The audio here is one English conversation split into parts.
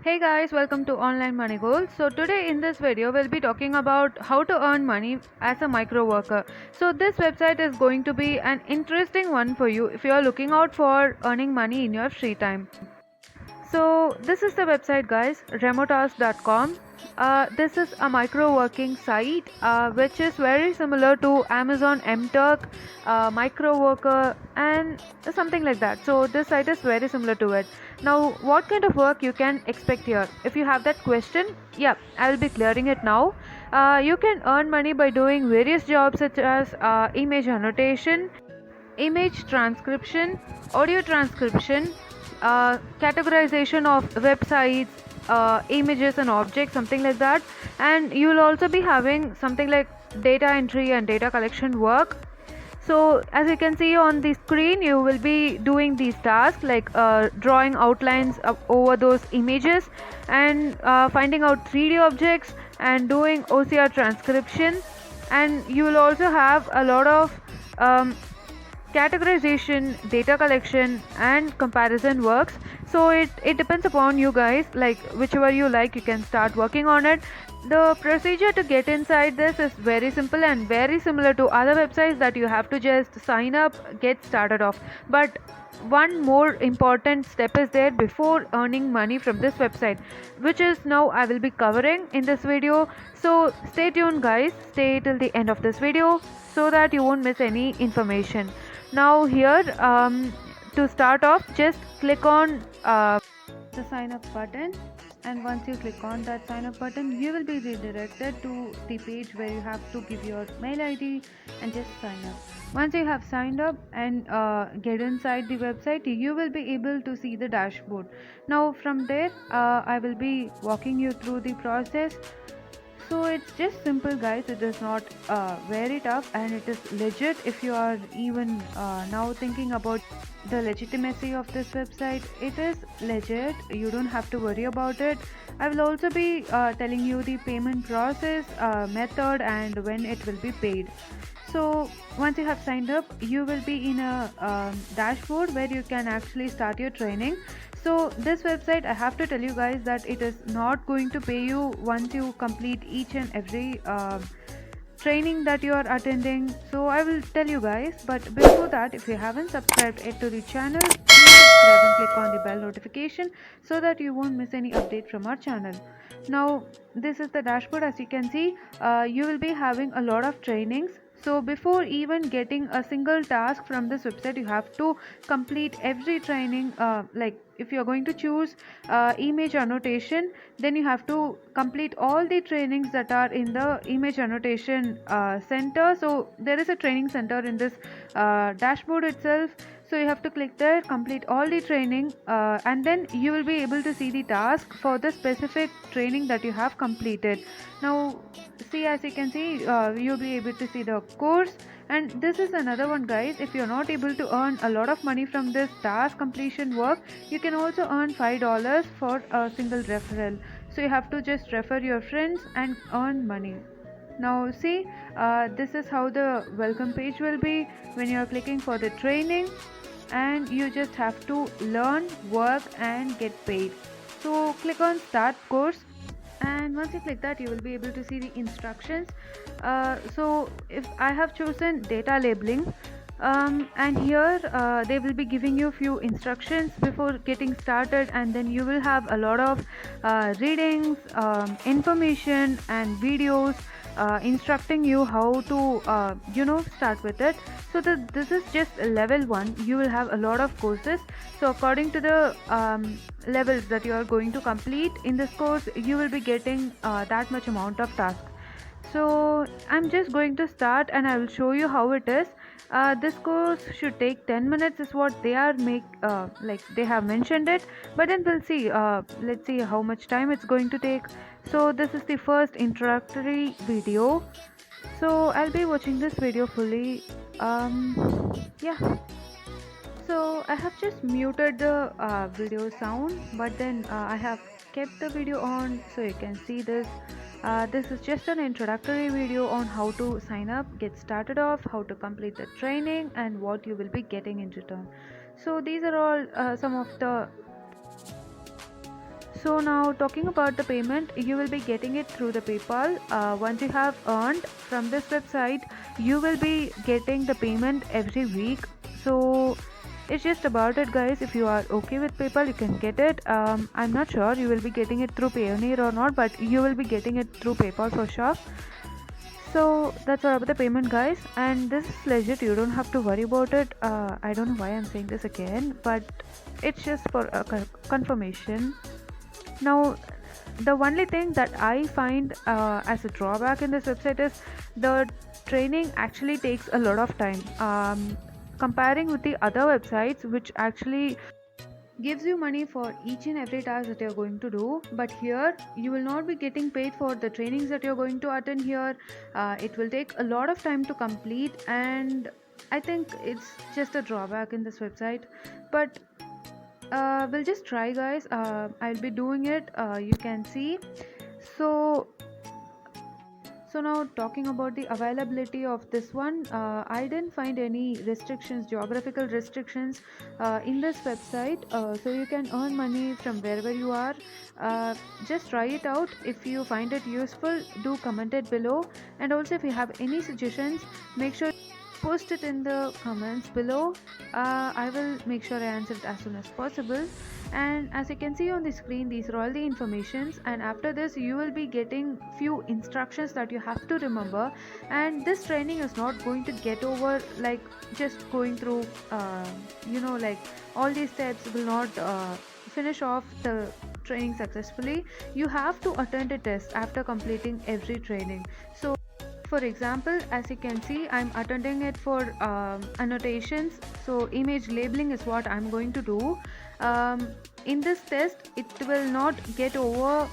Hey guys, welcome to Online Money Goals. So today in this video we'll be talking about how to earn money as a micro worker. So this website is going to be an interesting one for you if you are looking out for earning money in your free time. So this is the website guys, remotask.com. This is a micro working site which is very similar to Amazon MTurk, micro worker and something like that. So this site is very similar to it. Now what kind of work you can expect here? If you have that question, yeah, I'll be clearing it now. You can earn money by doing various jobs such as image annotation, image transcription, audio transcription, categorization of websites, images and objects, something like that. And you'll also be having something like data entry and data collection work. So as you can see on the screen, you will be doing these tasks like drawing outlines over those images and finding out 3D objects and doing OCR transcription. And you will also have a lot of categorization, data collection and comparison works. So it depends upon you guys, like whichever you like you can start working on it. The procedure to get inside this is very simple and very similar to other websites that you have to just sign up, get started off. But one more important step is there before earning money from this website, which is now I will be covering in this video. So stay tuned guys, stay till the end of this video so that you won't miss any information. Now here, to start off, just click on the sign up button, and once you click on that sign up button you will be redirected to the page where you have to give your mail ID and just sign up. Once you have signed up and get inside the website, you will be able to see the dashboard. Now from there I will be walking you through the process. So it's just simple guys, it is not very tough and it is legit. If you are even now thinking about the legitimacy of this website, it is legit, you don't have to worry about it. I will also be telling you the payment process, method and when it will be paid. So once you have signed up, you will be in a dashboard where you can actually start your training. So this website, I have to tell you guys that it is not going to pay you once you complete each and every training that you are attending. So I will tell you guys, but before that, if you haven't subscribed yet to the channel, please subscribe and click on the bell notification so that you won't miss any update from our channel. Now this is the dashboard. As you can see, you will be having a lot of trainings. So before even getting a single task from this website, you have to complete every training. Like if you're going to choose image annotation, then you have to complete all the trainings that are in the image annotation center. So there is a training center in this dashboard itself. So you have to click there, complete all the training, and then you will be able to see the task for the specific training that you have completed. Now see, as you can see, you'll be able to see the course. And this is another one guys, if you're not able to earn a lot of money from this task completion work, you can also earn $5 for a single referral. So you have to just refer your friends and earn money. Now see, this is how the welcome page will be when you are clicking for the training, and you just have to learn, work and get paid. So click on start course, and once you click that you will be able to see the instructions. So if I have chosen data labeling, and here they will be giving you few instructions before getting started, and then you will have a lot of readings, information and videos instructing you how to start with it. So this is just level 1. You will have a lot of courses. So according to the levels that you are going to complete in this course, you will be getting that much amount of tasks. So I'm just going to start and I will show you how it is. This course should take 10 minutes is what they are like they have mentioned it, but then we'll see. Let's see how much time it's going to take. So this is the first introductory video, so I'll be watching this video fully. Yeah, so I have just muted the video sound, but then I have kept the video on so you can see this. This is just an introductory video on how to sign up, get started off, how to complete the training and what you will be getting in return. So these are all some of the So now talking about the payment, you will be getting it through the PayPal. Once you have earned from this website, you will be getting the payment every week. So it's just about it, guys. If you are okay with PayPal, you can get it. I'm not sure you will be getting it through Payoneer or not, but you will be getting it through PayPal for sure. So that's all about the payment, guys, and this is legit. You don't have to worry about it. I don't know why I'm saying this again, but it's just for a confirmation. Now, the only thing that I find as a drawback in this website is the training actually takes a lot of time. Comparing with the other websites, which actually gives you money for each and every task that you're going to do, but here you will not be getting paid for the trainings that you're going to attend here. It will take a lot of time to complete, and I think it's just a drawback in this website. But we'll just try, guys. I'll be doing it, you can see. So now talking about the availability of this one, I didn't find any restrictions, geographical restrictions in this website. So you can earn money from wherever you are. Just try it out. If you find it useful, do comment it below. And also if you have any suggestions, make sure post it in the comments below. I will make sure I answer it as soon as possible. And as you can see on the screen, these are all the informations, and after this you will be getting few instructions that you have to remember. And this training is not going to get over like just going through like all these steps will not finish off the training successfully. You have to attend a test after completing every training. So for example, as you can see, I'm attending it for annotations. So image labeling is what I'm going to do. In this test, it will not get over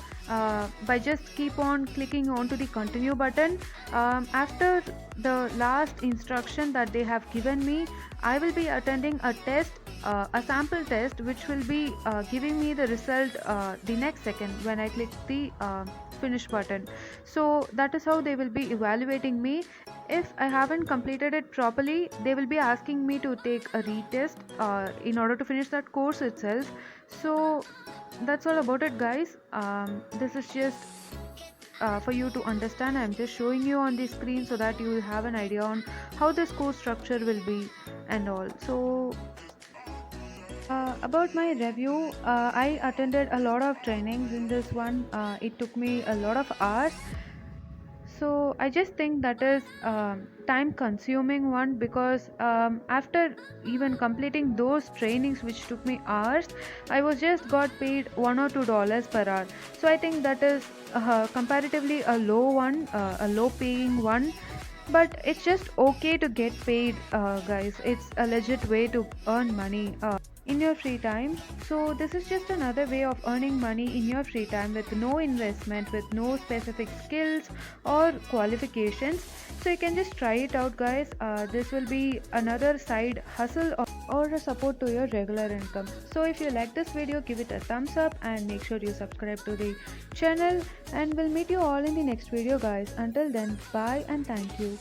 by just keep on clicking onto the continue button. After the last instruction that they have given me, I will be attending a test, a sample test, which will be giving me the result the next second when I click the finish button. So that is how they will be evaluating me. If I haven't completed it properly, they will be asking me to take a retest in order to finish that course itself. So that's all about it, guys. This is just for you to understand. I'm just showing you on the screen so that you will have an idea on how this course structure will be and all. So about my review, I attended a lot of trainings in this one. It took me a lot of hours. So I just think that is time consuming one, because after even completing those trainings which took me hours, I was just got paid $1 or $2 per hour. So I think that is comparatively a low one, a low paying one. But it's just okay to get paid, guys. It's a legit way to earn money in your free time. So this is just another way of earning money in your free time with no investment, with no specific skills or qualifications. So you can just try it out, guys. This will be another side hustle or a support to your regular income. So if you like this video, give it a thumbs up and make sure you subscribe to the channel, and we'll meet you all in the next video, guys. Until then, bye and thank you.